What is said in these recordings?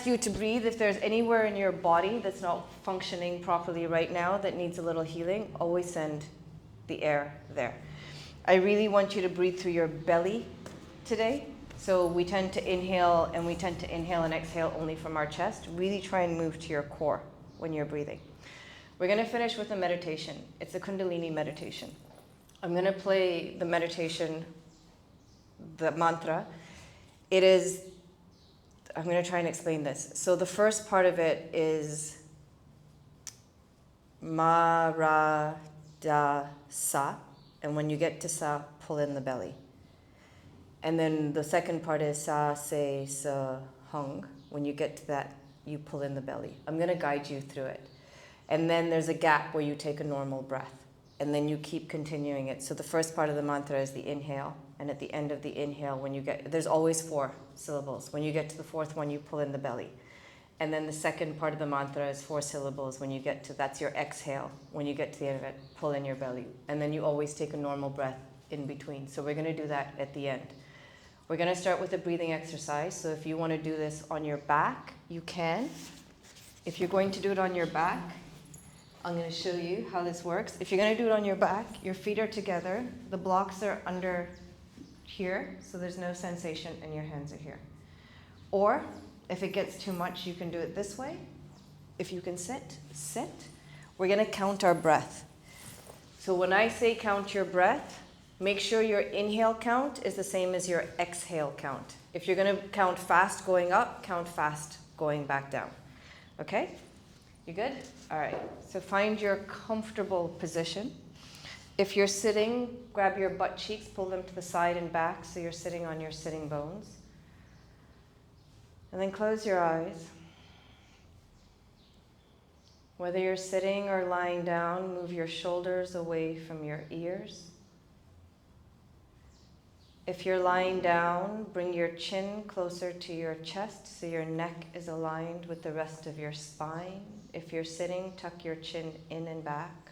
You to breathe. If there's anywhere in your body that's not functioning properly right now that needs a little healing, always send the air there. I really want you to breathe through your belly today. So we tend to inhale and exhale only from our chest. Really try and move to your core when you're breathing. We're going to finish with a meditation. It's a Kundalini meditation. I'm going to play the meditation, the mantra. I'm going to try and explain this. So the first part of it is ma, ra, da, sa. And when you get to sa, pull in the belly. And then the second part is sa, se, sa, hung. When you get to that, you pull in the belly. I'm going to guide you through it. And then there's a gap where you take a normal breath. And then you keep continuing it. So the first part of the mantra is the inhale. And at the end of the inhale, there's always 4 syllables. When you get to the 4th one, you pull in the belly. And then the second part of the mantra is 4 syllables. When you get to, that's your exhale. When you get to the end of it, pull in your belly. And then you always take a normal breath in between. So we're going to do that at the end. We're going to start with a breathing exercise. So if you want to do this on your back, you can. If you're going to do it on your back, I'm going to show you how this works. If you're going to do it on your back, your feet are together. The blocks are under here, so there's no sensation, and your hands are here. Or, if it gets too much, you can do it this way. If you can sit, sit. We're going to count our breath. So when I say count your breath, make sure your inhale count is the same as your exhale count. If you're going to count fast going up, count fast going back down. Okay? You good? All right. So find your comfortable position. If you're sitting, grab your butt cheeks, pull them to the side and back so you're sitting on your sitting bones. And then close your eyes. Whether you're sitting or lying down, move your shoulders away from your ears. If you're lying down, bring your chin closer to your chest so your neck is aligned with the rest of your spine. If you're sitting, tuck your chin in and back.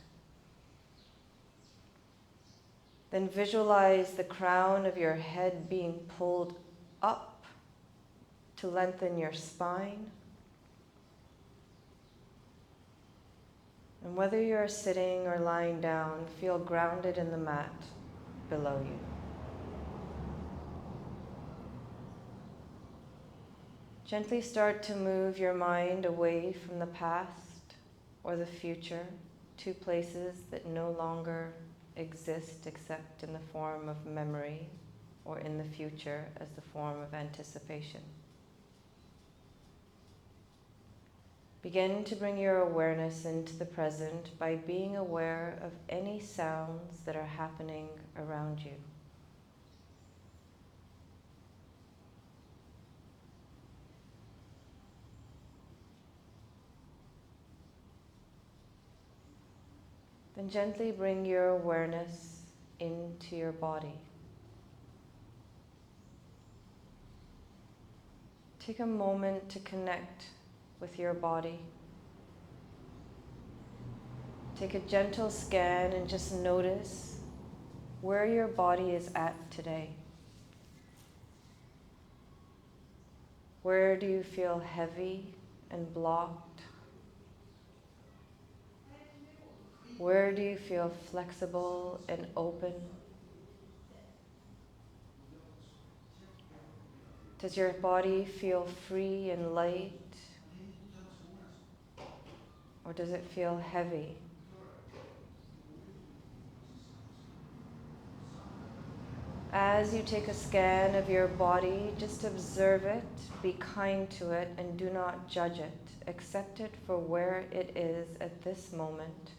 Then visualize the crown of your head being pulled up to lengthen your spine. And whether you're sitting or lying down, feel grounded in the mat below you. Gently start to move your mind away from the past or the future to places that no longer exist except in the form of memory or in the future as the form of anticipation. Begin to bring your awareness into the present by being aware of any sounds that are happening around you. Then gently bring your awareness into your body. Take a moment to connect with your body. Take a gentle scan and just notice where your body is at today. Where do you feel heavy and blocked? Where do you feel flexible and open? Does your body feel free and light? Or does it feel heavy? As you take a scan of your body, just observe it, be kind to it, and do not judge it. Accept it for where it is at this moment.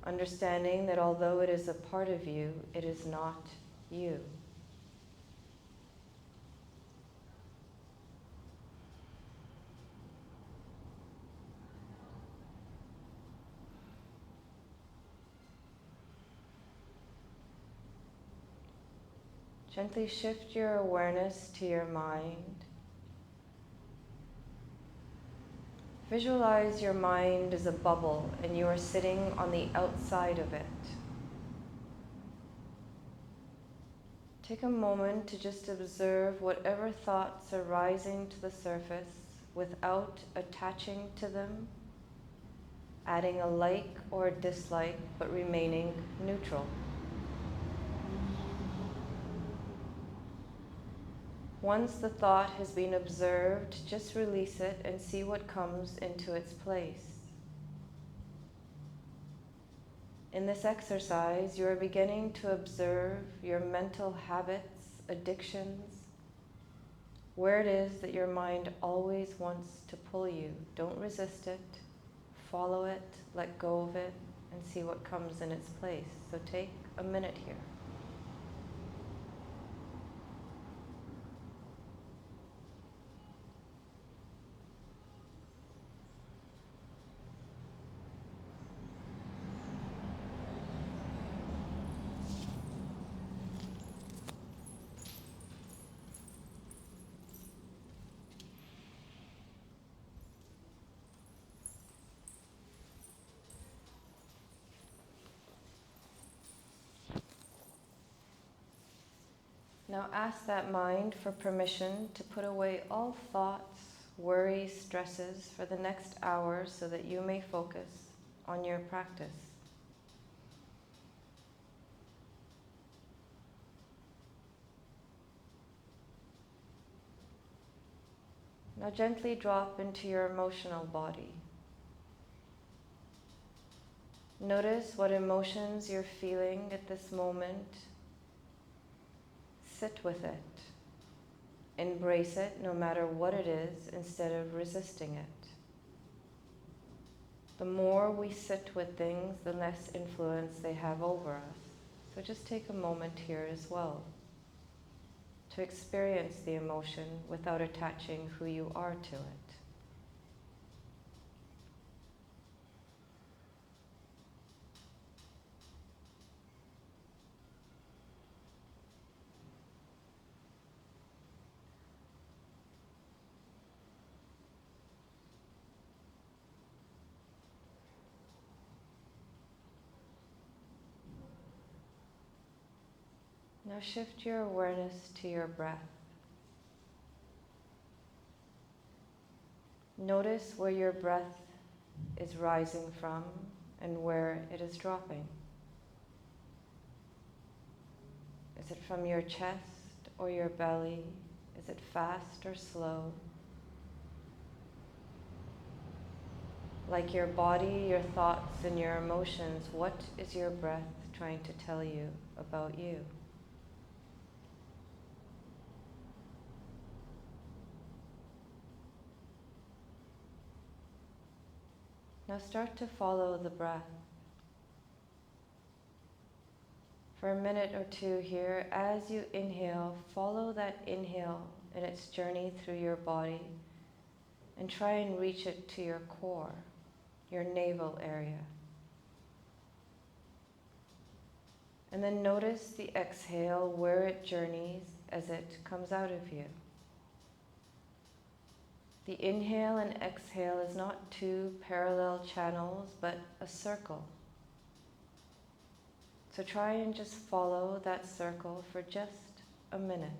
Understanding that although it is a part of you, it is not you. Gently shift your awareness to your mind. Visualize your mind as a bubble and you are sitting on the outside of it. Take a moment to just observe whatever thoughts are rising to the surface without attaching to them, adding a like or a dislike, but remaining neutral. Once the thought has been observed, just release it and see what comes into its place. In this exercise, you are beginning to observe your mental habits, addictions, where it is that your mind always wants to pull you. Don't resist it, follow it, let go of it, and see what comes in its place. So take a minute here. Now ask that mind for permission to put away all thoughts, worries, stresses for the next hour so that you may focus on your practice. Now gently drop into your emotional body. Notice what emotions you're feeling at this moment. Sit with it. Embrace it no matter what it is instead of resisting it. The more we sit with things, the less influence they have over us. So just take a moment here as well to experience the emotion without attaching who you are to it. Now shift your awareness to your breath. Notice where your breath is rising from and where it is dropping. Is it from your chest or your belly? Is it fast or slow? Like your body, your thoughts, and your emotions, what is your breath trying to tell you about you? Now start to follow the breath. For a minute or two here, as you inhale, follow that inhale in its journey through your body and try and reach it to your core, your navel area. And then notice the exhale, where it journeys as it comes out of you. The inhale and exhale is not two parallel channels, but a circle. So try and just follow that circle for just a minute.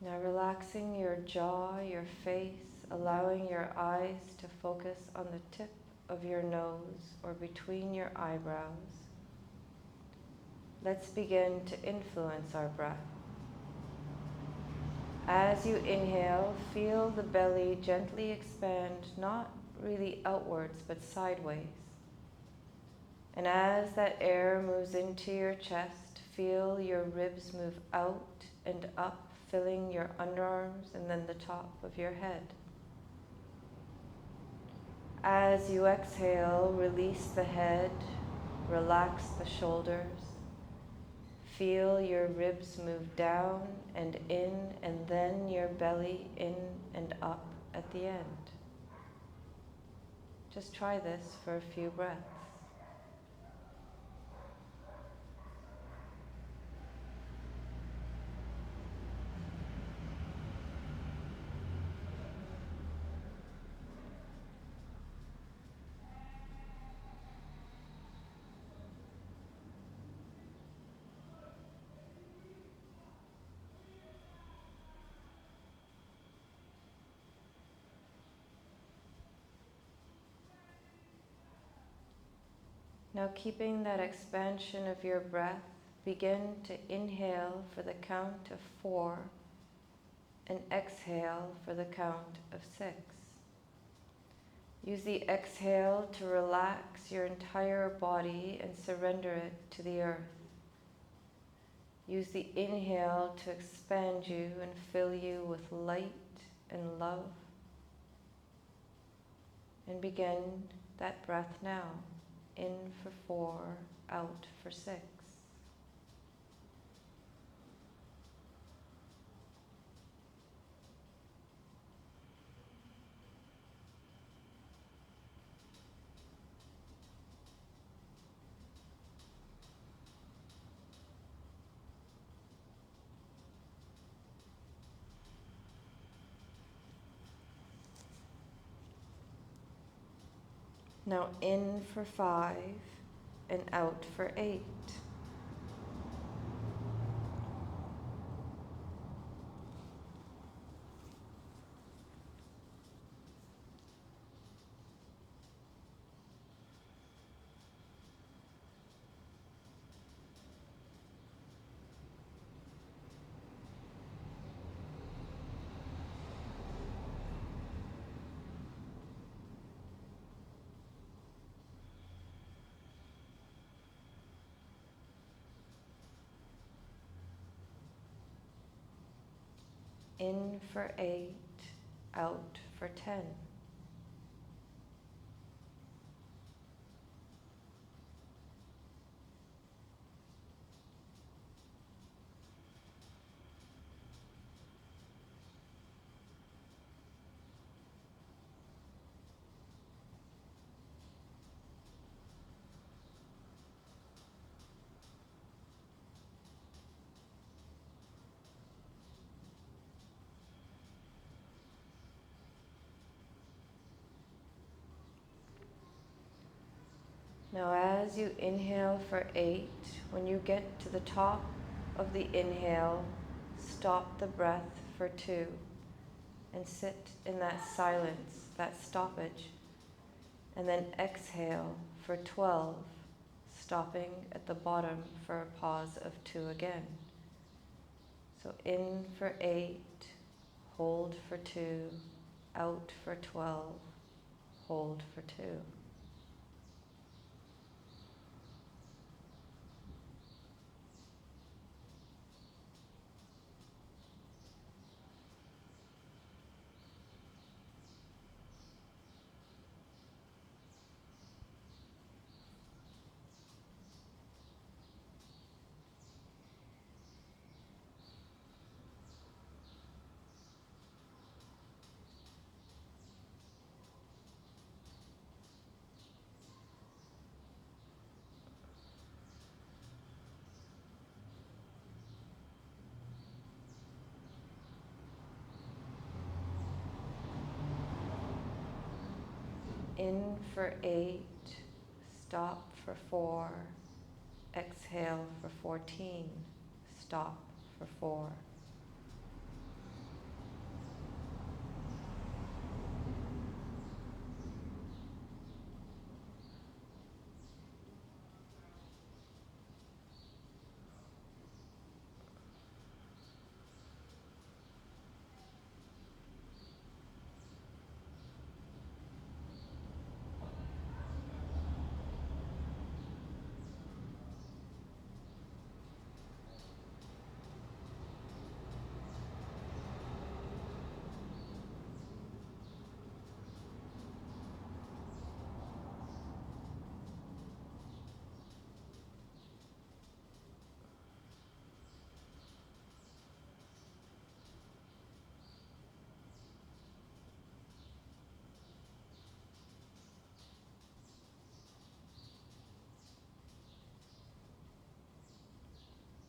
Now relaxing your jaw, your face, allowing your eyes to focus on the tip of your nose or between your eyebrows. Let's begin to influence our breath. As you inhale, feel the belly gently expand, not really outwards, but sideways. And as that air moves into your chest, feel your ribs move out and up, filling your underarms and then the top of your head. As you exhale, release the head, relax the shoulders. Feel your ribs move down and in, and then your belly in and up at the end. Just try this for a few breaths. Now, keeping that expansion of your breath, begin to inhale for the count of 4 and exhale for the count of 6. Use the exhale to relax your entire body and surrender it to the earth. Use the inhale to expand you and fill you with light and love. And begin that breath now. In for 4, out for 6. Now in for 5 and out for 8. In for 8, out for 10. Now as you inhale for 8, when you get to the top of the inhale, stop the breath for 2 and sit in that silence, that stoppage. And then exhale for 12, stopping at the bottom for a pause of 2 again. So in for 8, hold for 2, out for 12, hold for 2. In for 8, stop for 4, exhale for 14, stop for 4.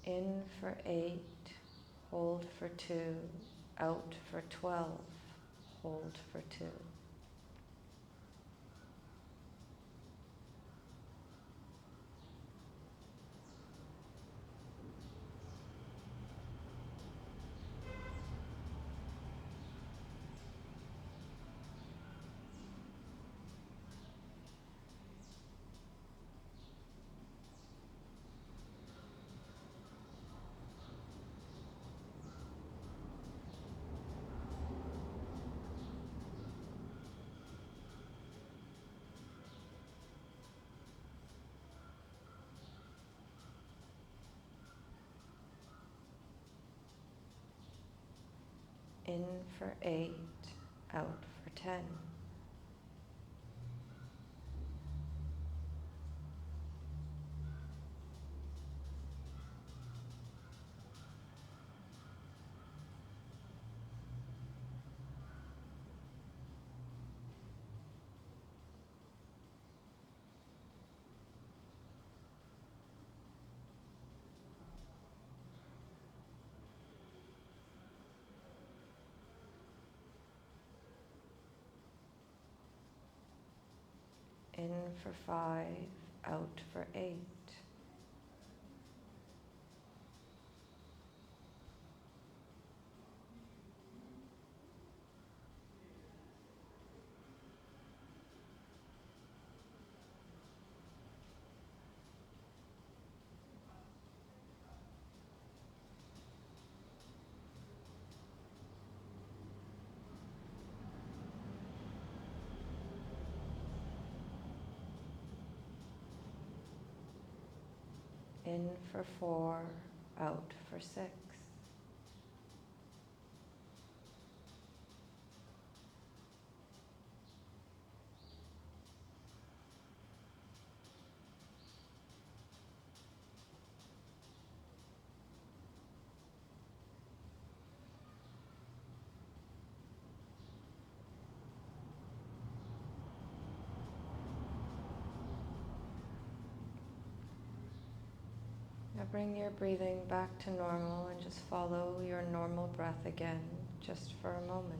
In for 8, hold for 2, out for 12, hold for 2. In for 8, out for 10. In for 5, out for 8. In for 4, out for 6. Now bring your breathing back to normal and just follow your normal breath again, just for a moment.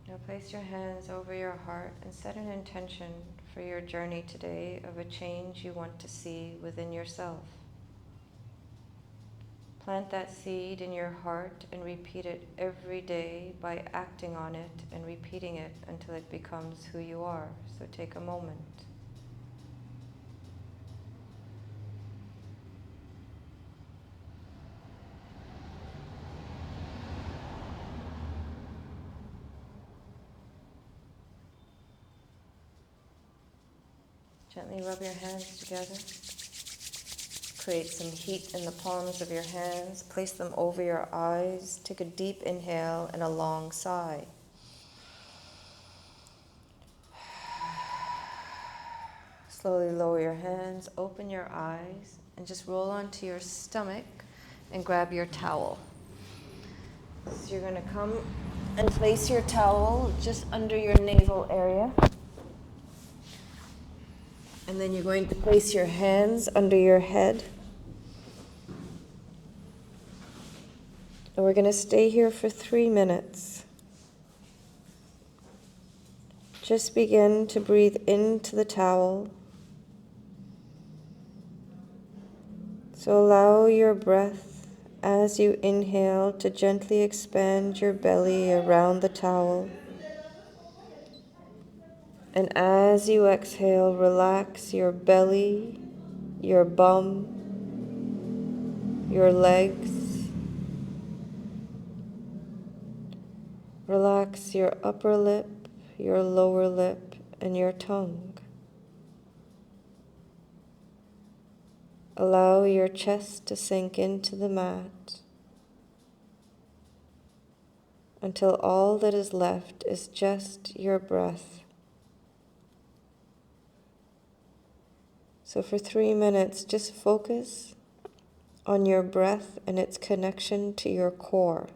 Now place your hands over your heart and set an intention for your journey today of a change you want to see within yourself. Plant that seed in your heart and repeat it every day by acting on it and repeating it until it becomes who you are. So take a moment. Gently rub your hands together. Create some heat in the palms of your hands. Place them over your eyes. Take a deep inhale and a long sigh. Slowly lower your hands, open your eyes, and just roll onto your stomach and grab your towel. So you're going to come and place your towel just under your navel area. And then you're going to place your hands under your head. And we're going to stay here for 3 minutes. Just begin to breathe into the towel. So allow your breath as you inhale to gently expand your belly around the towel. And as you exhale, relax your belly, your bum, your legs. Relax your upper lip, your lower lip, and your tongue. Allow your chest to sink into the mat. until all that is left is just your breath. So for 3 minutes, just focus on your breath and its connection to your core.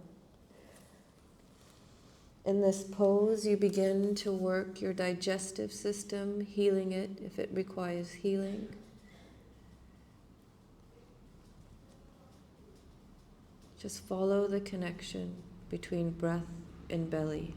In this pose, you begin to work your digestive system, healing it if it requires healing. Just follow the connection between breath and belly.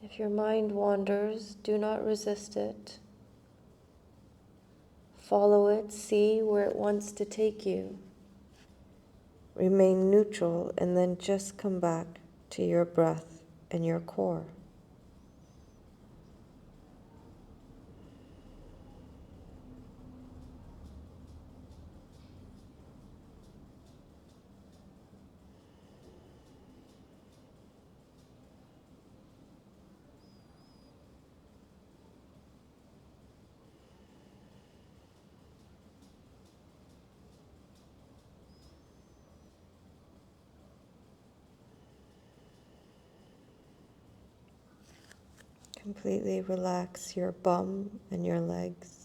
If your mind wanders, do not resist it. Follow it, see where it wants to take you. Remain neutral and then just come back to your breath and your core. Completely relax your bum and your legs.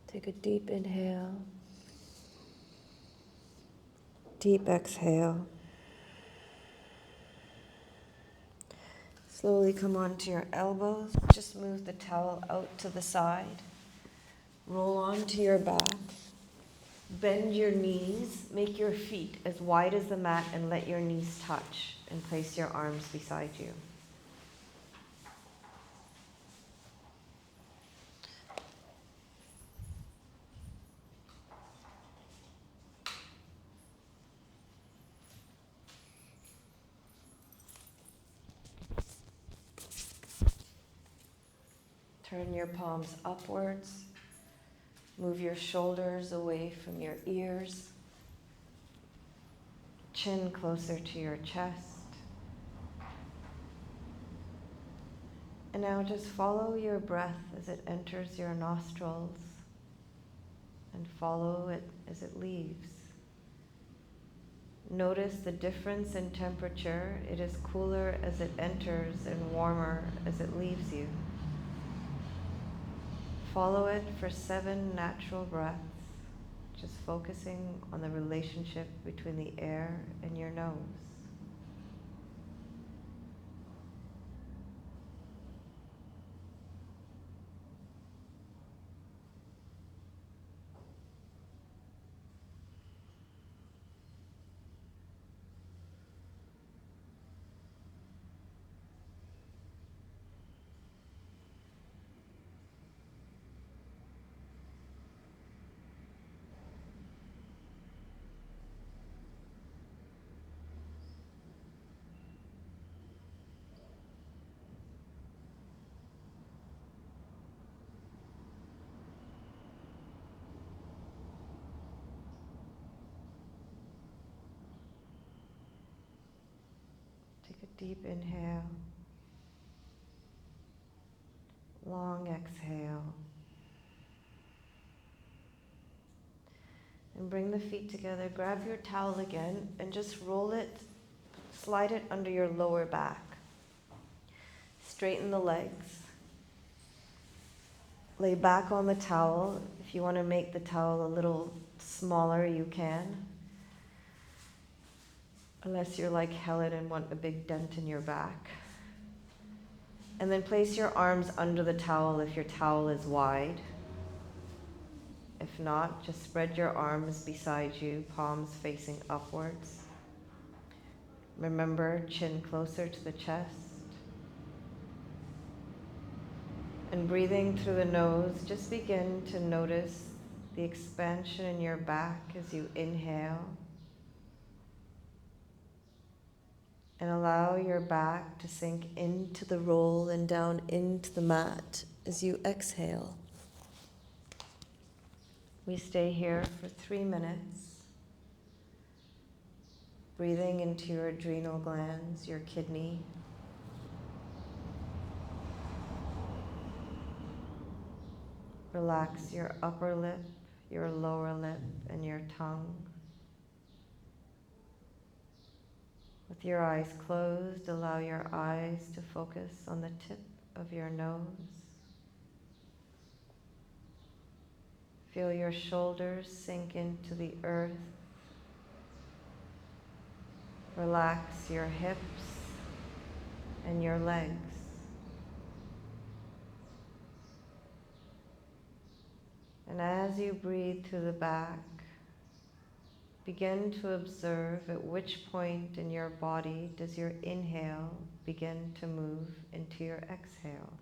Take a deep inhale, deep exhale. Slowly come onto your elbows. Just move the towel out to the side. Roll onto your back. Bend your knees. Make your feet as wide as the mat and let your knees touch. And place your arms beside you. Turn your palms upwards. Move your shoulders away from your ears. Chin closer to your chest. And now just follow your breath as it enters your nostrils and follow it as it leaves. Notice the difference in temperature. It is cooler as it enters and warmer as it leaves you. Follow it for 7 natural breaths, just focusing on the relationship between the air and your nose. Deep inhale. Long exhale. And bring the feet together. Grab your towel again and just roll it, slide it under your lower back. Straighten the legs. Lay back on the towel. If you want to make the towel a little smaller, you can. Unless you're like Helen and want a big dent in your back. And then place your arms under the towel if your towel is wide. If not, just spread your arms beside you, palms facing upwards. Remember, chin closer to the chest. And breathing through the nose, just begin to notice the expansion in your back as you inhale. And allow your back to sink into the roll and down into the mat as you exhale. We stay here for 3 minutes, breathing into your adrenal glands, your kidney. Relax your upper lip, your lower lip, and your tongue. With your eyes closed, allow your eyes to focus on the tip of your nose. Feel your shoulders sink into the earth. Relax your hips and your legs. And as you breathe through the back, begin to observe at which point in your body does your inhale begin to move into your exhale.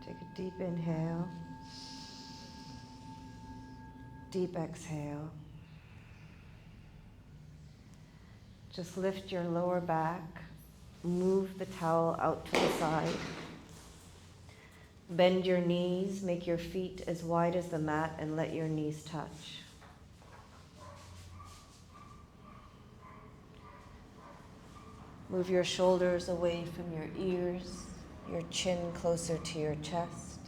Take a deep inhale, deep exhale. Just lift your lower back, move the towel out to the side. Bend your knees, make your feet as wide as the mat and let your knees touch. Move your shoulders away from your ears, your chin closer to your chest.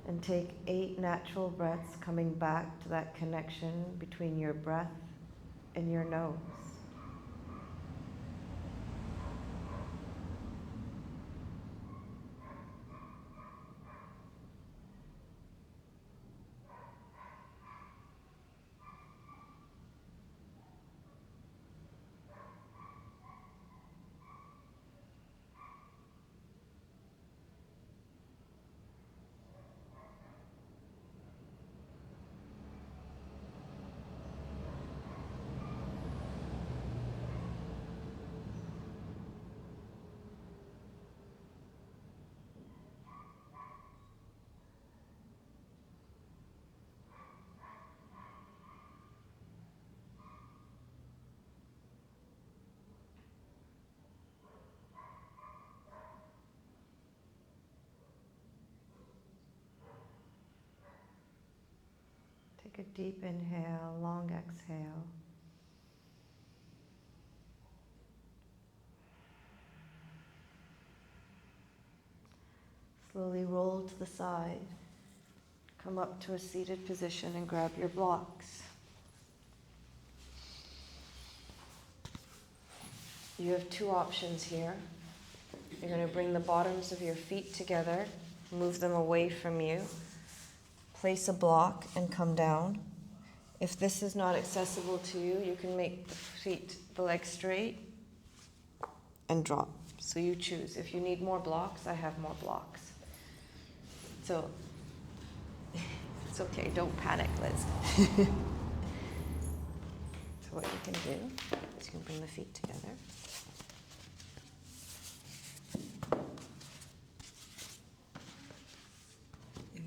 And take 8 natural breaths, coming back to that connection between your breath in your nose. Take a deep inhale, long exhale. Slowly roll to the side. Come up to a seated position and grab your blocks. You have two options here. You're going to bring the bottoms of your feet together, move them away from you, place a block and come down. If this is not accessible to you, you can make the legs straight and drop. So you choose. If you need more blocks, I have more blocks. So it's okay, don't panic, Liz. So what you can do is you can bring the feet together. And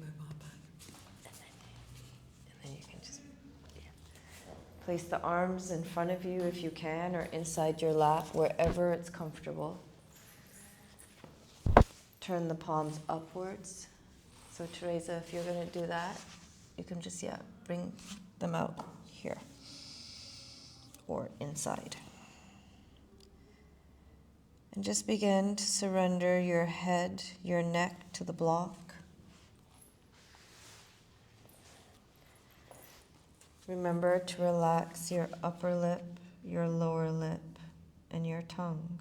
then you can just place the arms in front of you if you can, or inside your lap, wherever it's comfortable. Turn the palms upwards. So Teresa, if you're going to do that, you can just, bring them out here or inside. And just begin to surrender your head, your neck to the block. Remember to relax your upper lip, your lower lip, and your tongue.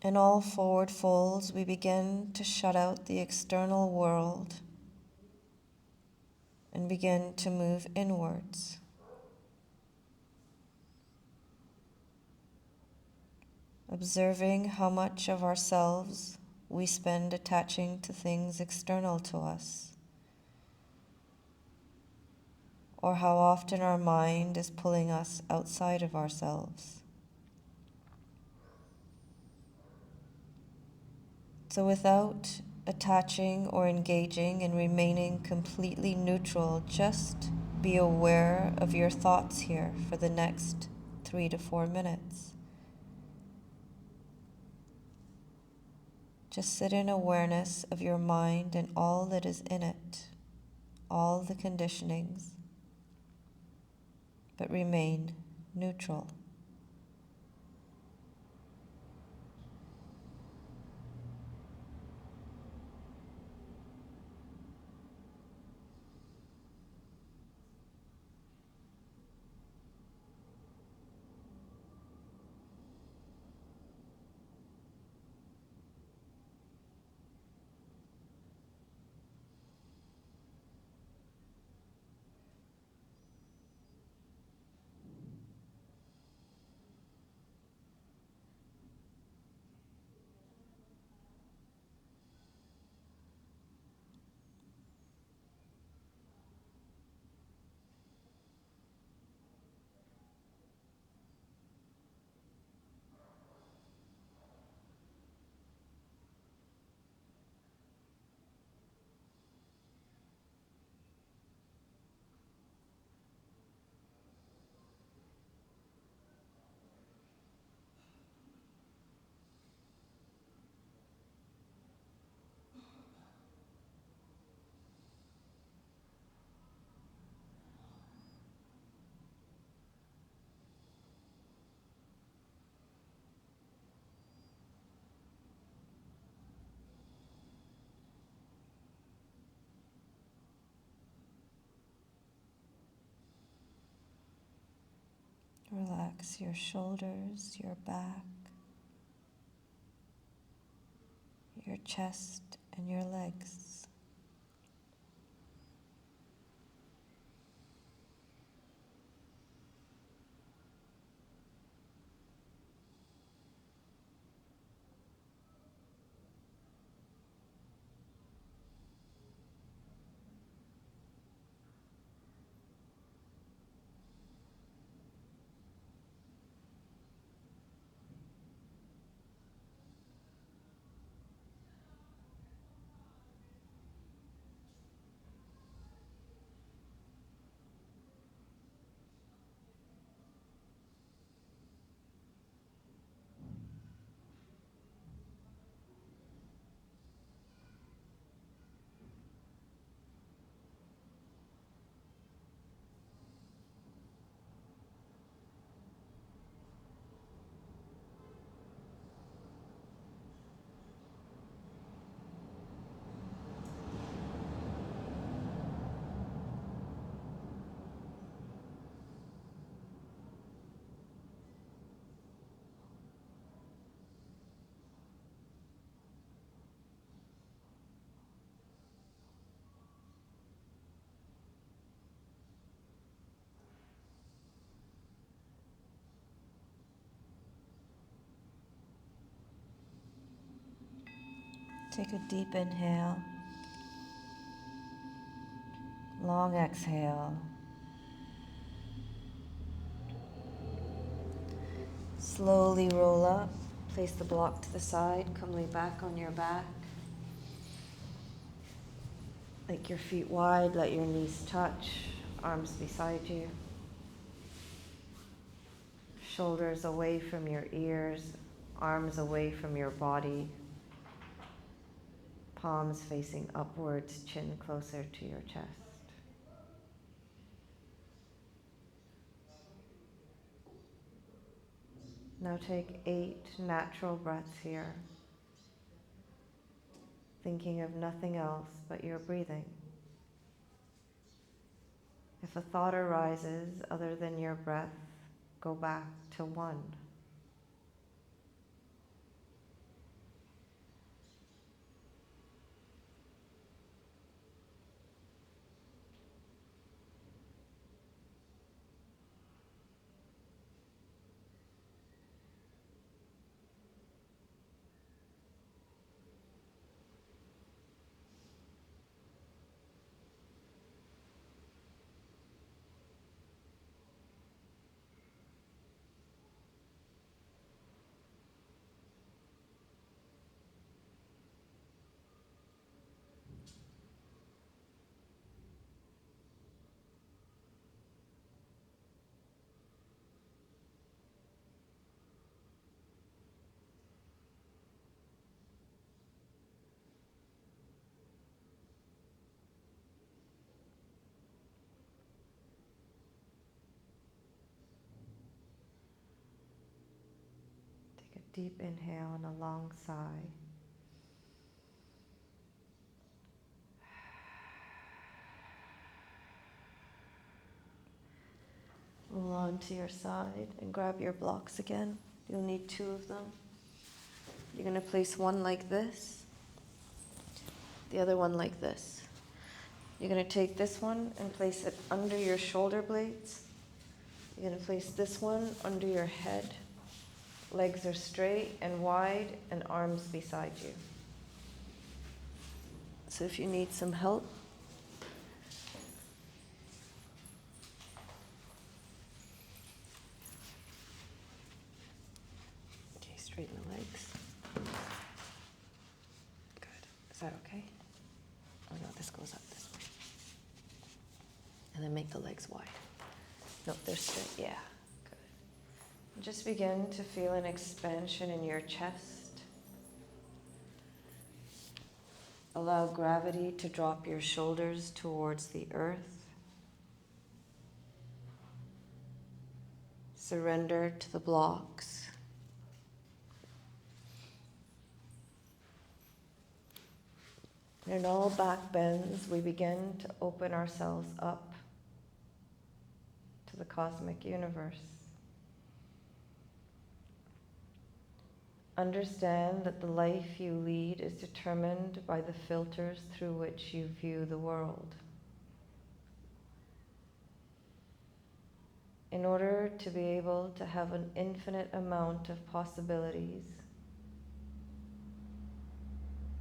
In all forward folds, we begin to shut out the external world and begin to move inwards. Observing how much of ourselves we spend attaching to things external to us, or how often our mind is pulling us outside of ourselves. So without attaching or engaging and remaining completely neutral, just be aware of your thoughts here for the next 3 to 4 minutes. Just sit in awareness of your mind and all that is in it, all the conditionings, but remain neutral. relax your shoulders, your back, your chest, and your legs. Take a deep inhale, long exhale. Slowly roll up, place the block to the side, come lay back on your back. Let your feet wide, let your knees touch, arms beside you. Shoulders away from your ears, arms away from your body. Palms facing upwards, chin closer to your chest. Now take 8 natural breaths here, thinking of nothing else but your breathing. If a thought arises other than your breath, go back to 1. Take a deep inhale and a long sigh. Roll onto your side and grab your blocks again. You'll need 2 of them. You're going to place one like this, the other one like this. You're going to take this one and place it under your shoulder blades. You're going to place this one under your head. Legs are straight and wide and arms beside you. So if you need some help, okay, straighten the legs. Good. Is that okay? Oh no, this goes up this way. And then make the legs wide. No, they're straight. Yeah. Good. Just begin to feel an expansion in your chest. Allow gravity to drop your shoulders towards the earth. Surrender to the blocks. In all back bends, we begin to open ourselves up to the cosmic universe. Understand that the life you lead is determined by the filters through which you view the world. In order to be able to have an infinite amount of possibilities,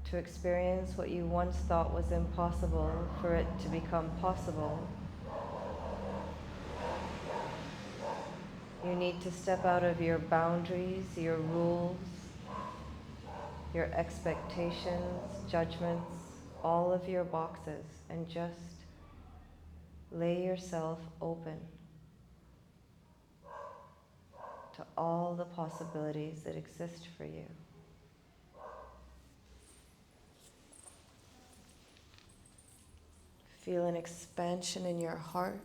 to experience what you once thought was impossible, for it to become possible, you need to step out of your boundaries, your rules, your expectations, judgments, all of your boxes, and just lay yourself open to all the possibilities that exist for you. Feel an expansion in your heart.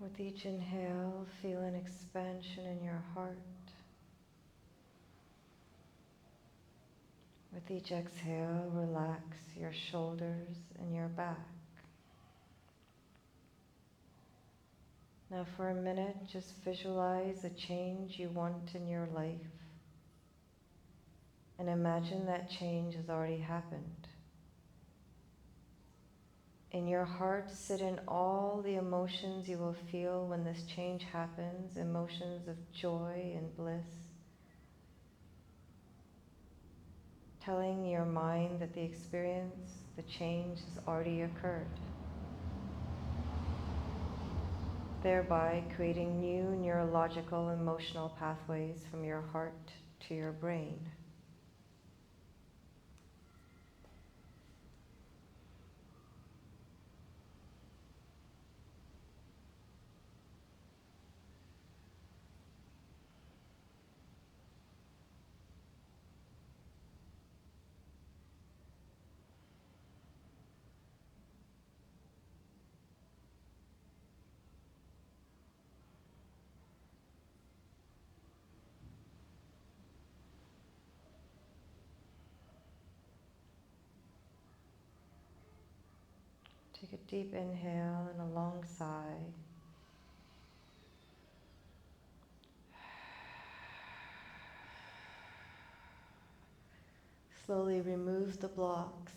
With each inhale, feel an expansion in your heart. With each exhale, relax your shoulders and your back. Now for a minute, just visualize a change you want in your life and imagine that change has already happened. In your heart, sit in all the emotions you will feel when this change happens, emotions of joy and bliss, telling your mind that the experience, the change has already occurred, thereby creating new neurological emotional pathways from your heart to your brain. Take a deep inhale and a long sigh. Slowly remove the blocks.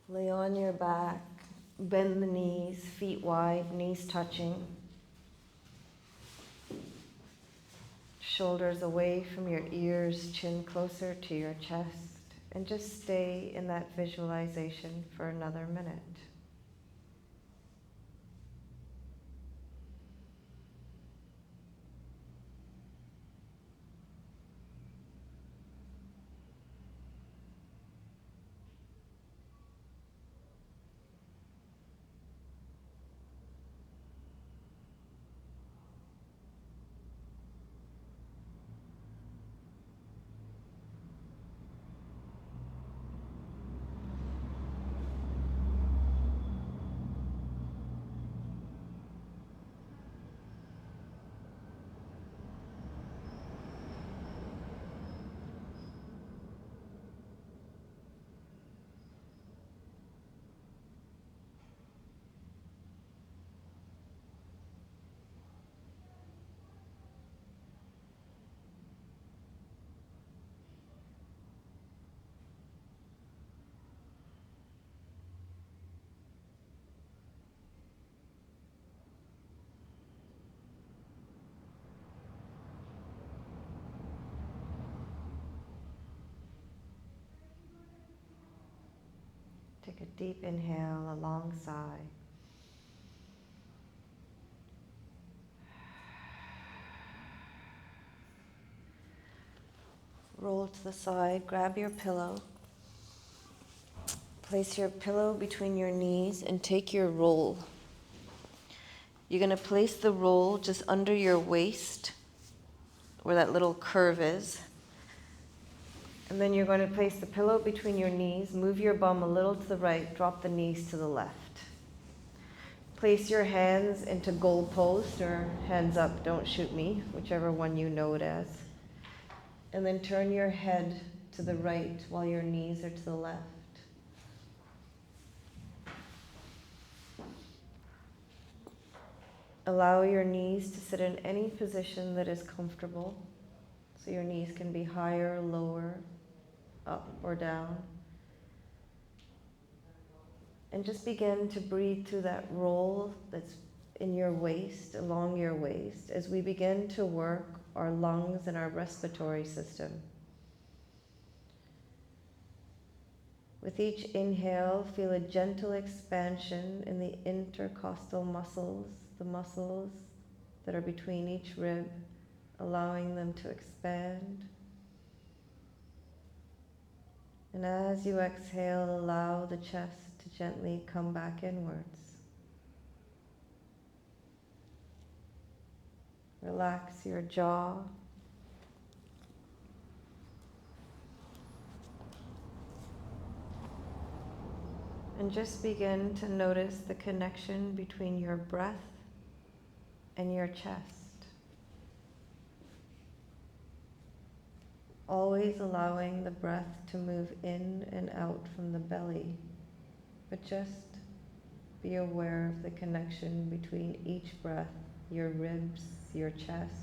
Lay on your back, bend the knees, feet wide, knees touching. Shoulders away from your ears, chin closer to your chest, and just stay in that visualization for another minute. Take a deep inhale, a long sigh. Roll to the side, grab your pillow. Place your pillow between your knees and take your roll. You're going to place the roll just under your waist, where that little curve is. And then you're going to place the pillow between your knees, move your bum a little to the right, drop the knees to the left. Place your hands into goalpost or hands up, don't shoot me, whichever one you know it as. And then turn your head to the right while your knees are to the left. Allow your knees to sit in any position that is comfortable. So your knees can be higher, lower, up or down. And just begin to breathe through that roll that's in your waist, along your waist, as we begin to work our lungs and our respiratory system. With each inhale, feel a gentle expansion in the intercostal muscles, the muscles that are between each rib, allowing them to expand. And as you exhale, allow the chest to gently come back inwards. Relax your jaw. And just begin to notice the connection between your breath and your chest. Always allowing the breath to move in and out from the belly, but just be aware of the connection between each breath, your ribs, your chest.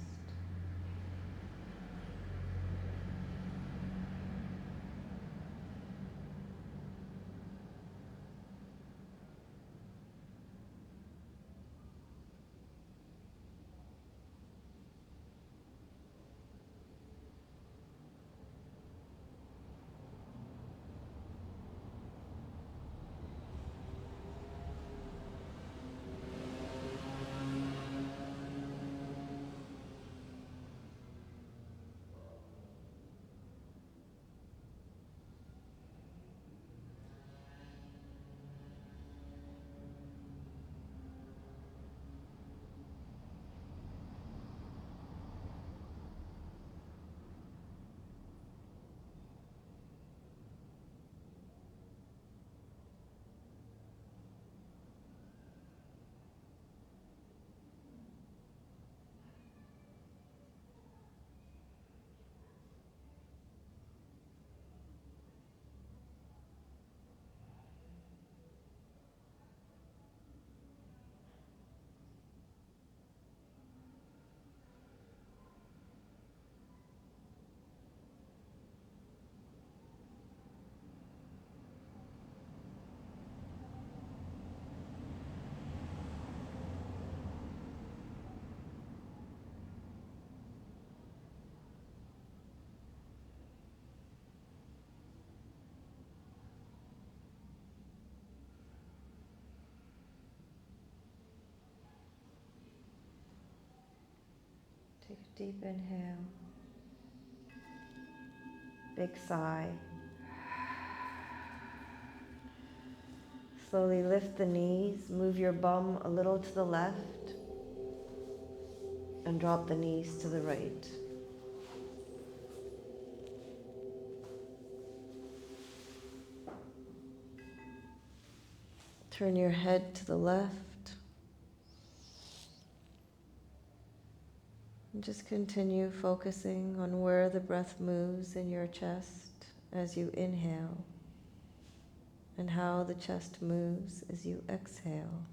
Take a deep inhale, big sigh. Slowly lift the knees, move your bum a little to the left, and drop the knees to the right. Turn your head to the left. And just continue focusing on where the breath moves in your chest as you inhale, and how the chest moves as you exhale.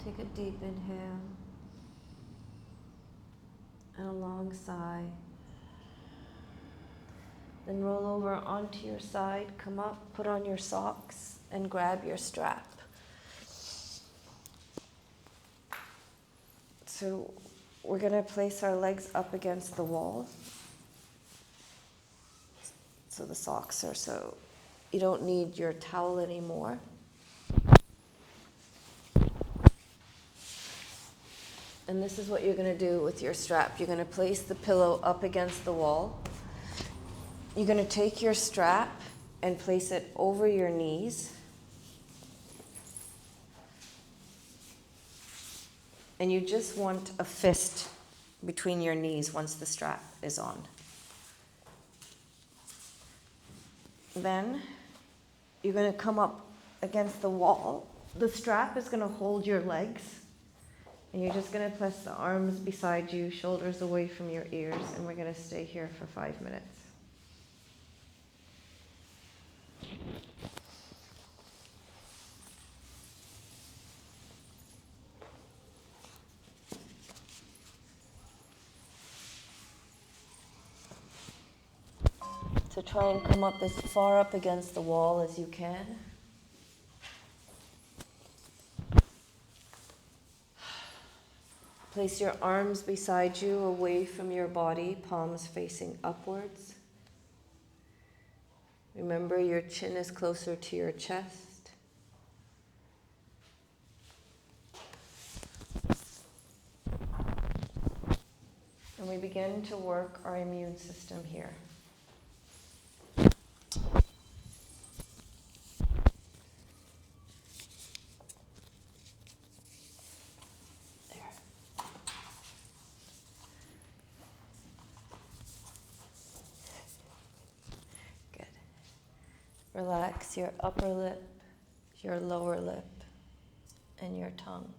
Take a deep inhale and a long sigh. Then roll over onto your side, come up, put on your socks, and grab your strap. So we're going to place our legs up against the wall. So the socks are so you don't need your towel anymore. And this is what you're going to do with your strap. You're going to place the pillow up against the wall. You're going to take your strap and place it over your knees. And you just want a fist between your knees once the strap is on. Then you're going to come up against the wall. The strap is going to hold your legs. And you're just going to press the arms beside you, shoulders away from your ears, and we're going to stay here for 5 minutes. So try and come up as far up against the wall as you can. Place your arms beside you, away from your body, palms facing upwards. Remember, your chin is closer to your chest. And we begin to work our immune system here. Relax your upper lip, your lower lip, and your tongue.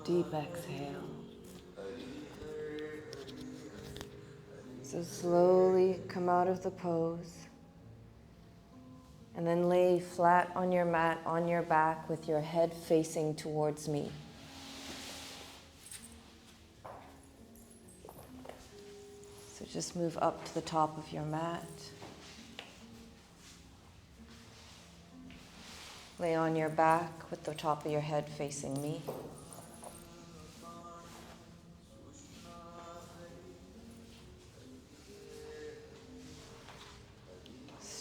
Deep exhale. So slowly come out of the pose and then lay flat on your mat on your back with your head facing towards me. So just move up to the top of your mat. Lay on your back with the top of your head facing me.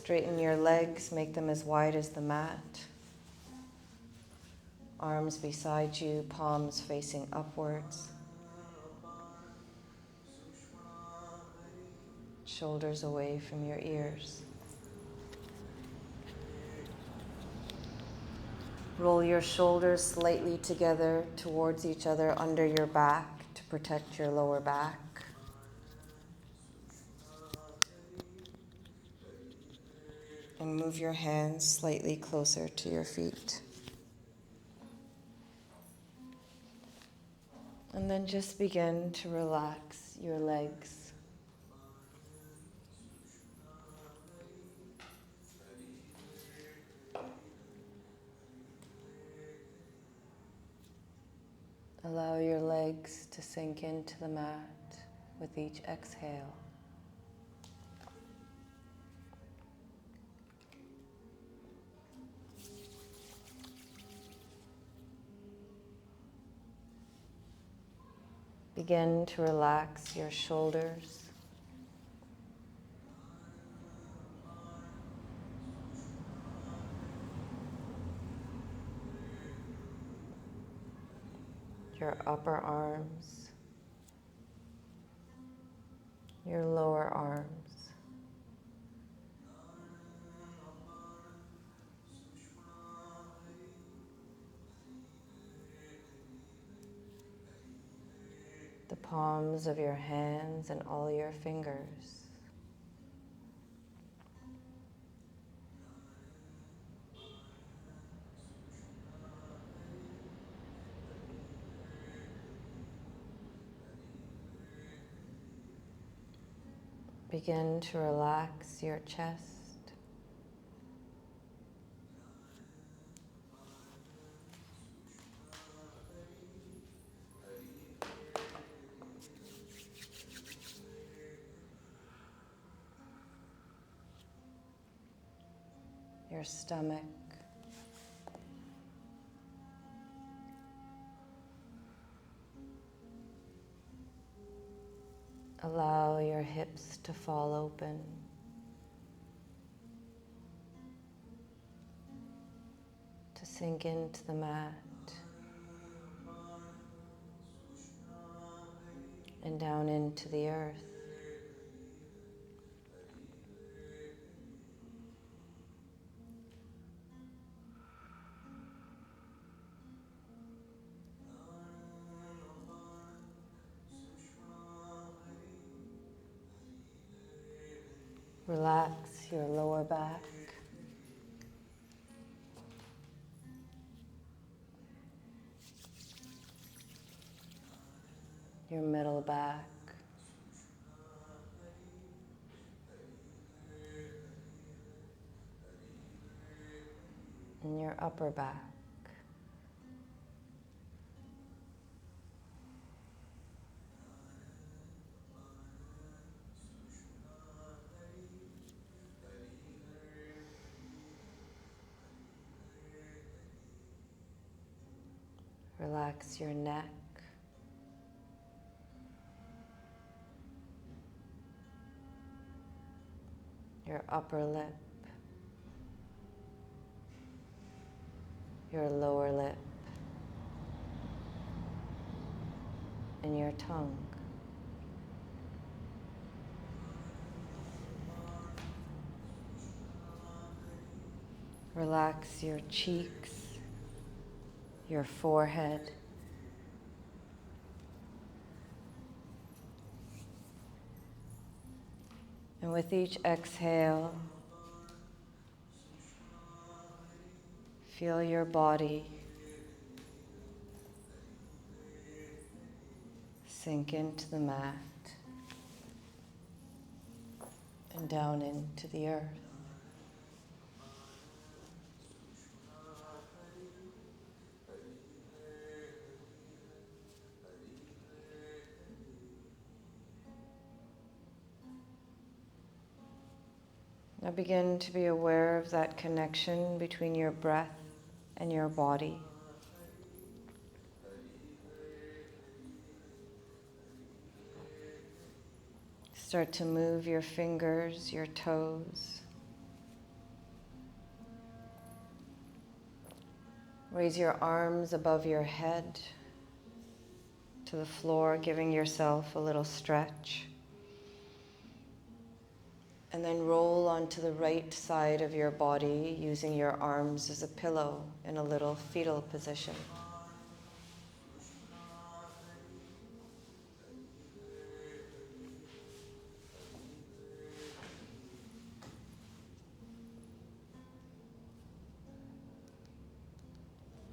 Straighten your legs, make them as wide as the mat. Arms beside you, palms facing upwards. Shoulders away from your ears. Roll your shoulders slightly together towards each other under your back to protect your lower back. And move your hands slightly closer to your feet. And then just begin to relax your legs. Allow your legs to sink into the mat with each exhale. Begin to relax your shoulders. Your upper arms, your lower arms, the palms of your hands and all your fingers. Begin to relax your chest. Your stomach. Allow your hips to fall open. To sink into the mat. And down into the earth. Relax your lower back. Your middle back. And your upper back. Relax your neck. Your upper lip. Your lower lip. And your tongue. Relax your cheeks, your forehead, and with each exhale, feel your body Sink into the mat and down into the earth. Now begin to be aware of that connection between your breath and your body. Start to move your fingers, your toes. Raise your arms above your head to the floor, giving yourself a little stretch. And then roll onto the right side of your body, using your arms as a pillow in a little fetal position.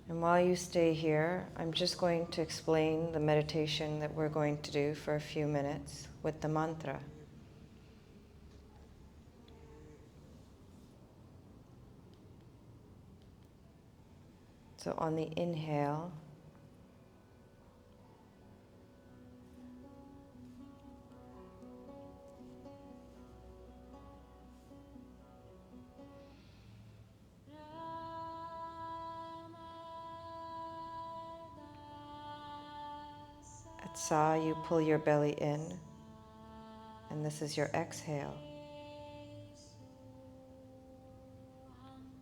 And while you stay here, I'm just going to explain the meditation that we're going to do for a few minutes with the mantra. So on the inhale, at Sa, you pull your belly in, and this is your exhale.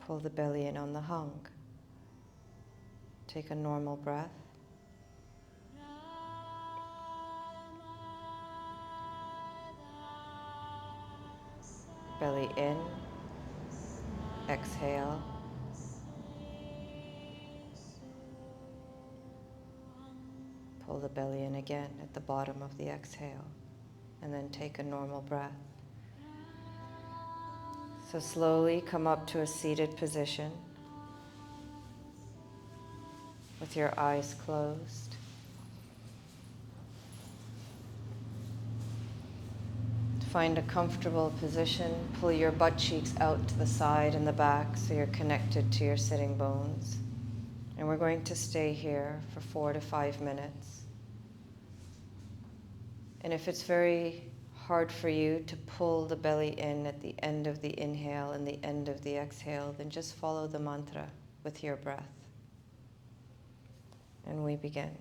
Pull the belly in on the hung. Take a normal breath. Belly in, exhale. Pull the belly in again at the bottom of the exhale, and then take a normal breath. So slowly come up to a seated position with your eyes closed. Find a comfortable position. Pull your butt cheeks out to the side and the back so you're connected to your sitting bones. And we're going to stay here for 4 to 5 minutes. And if it's very hard for you to pull the belly in at the end of the inhale and the end of the exhale, then just follow the mantra with your breath. And we begin.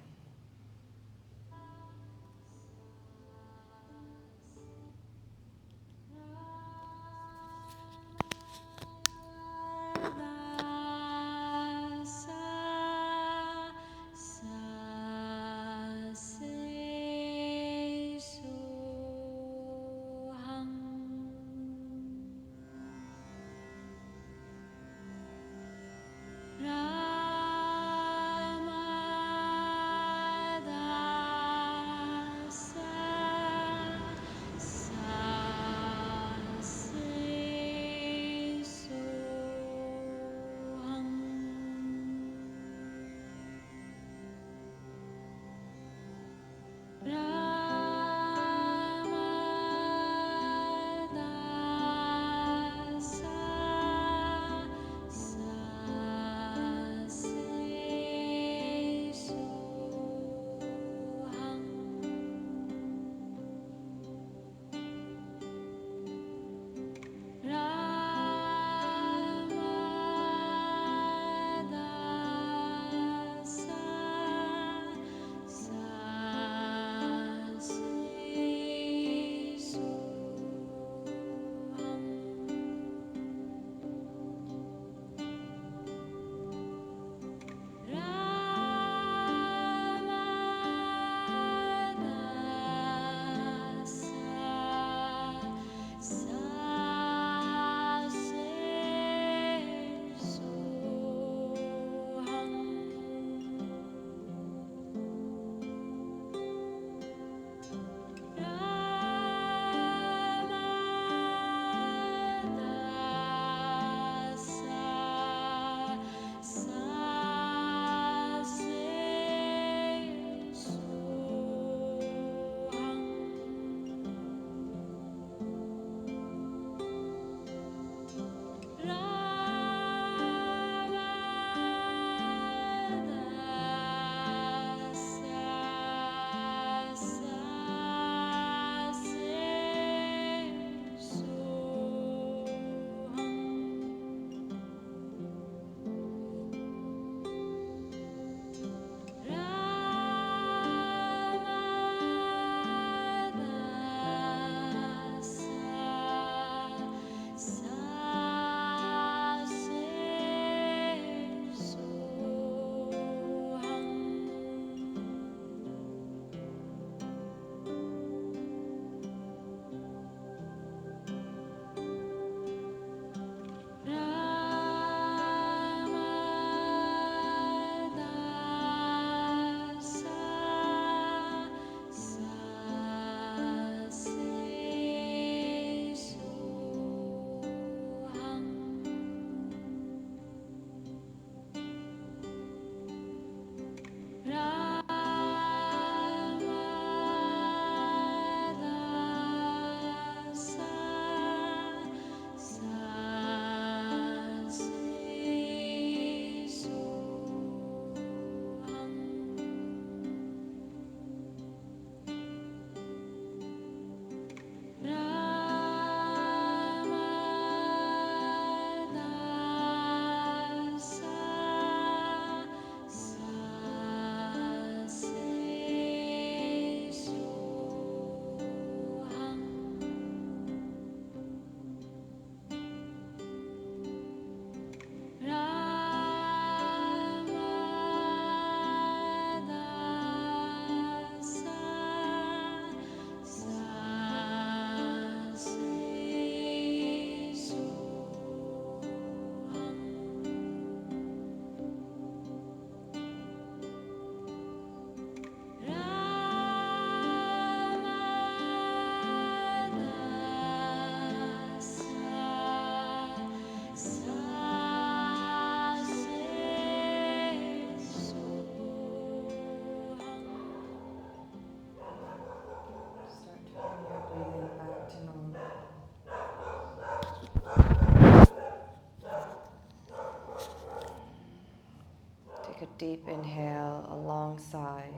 deep inhale, a long sigh.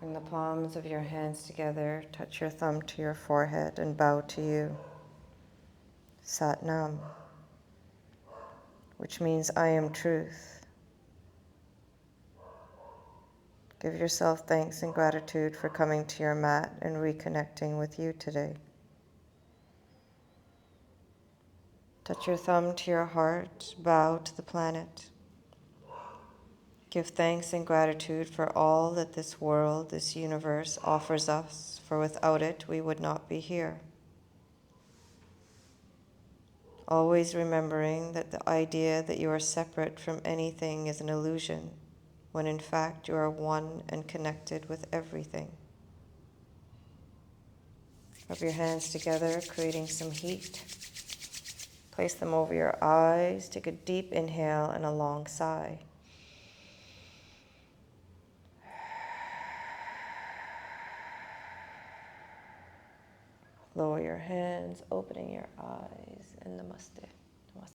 Bring the palms of your hands together, touch your thumb to your forehead, and bow to you. Sat Nam, which means I am truth. Give yourself thanks and gratitude for coming to your mat and reconnecting with you today. Touch your thumb to your heart, bow to the planet. Give thanks and gratitude for all that this world, this universe offers us, for without it we would not be here. Always remembering that the idea that you are separate from anything is an illusion, when in fact you are one and connected with everything. Rub your hands together, creating some heat. Place them over your eyes. Take a deep inhale and a long sigh. Lower your hands, opening your eyes, and namaste.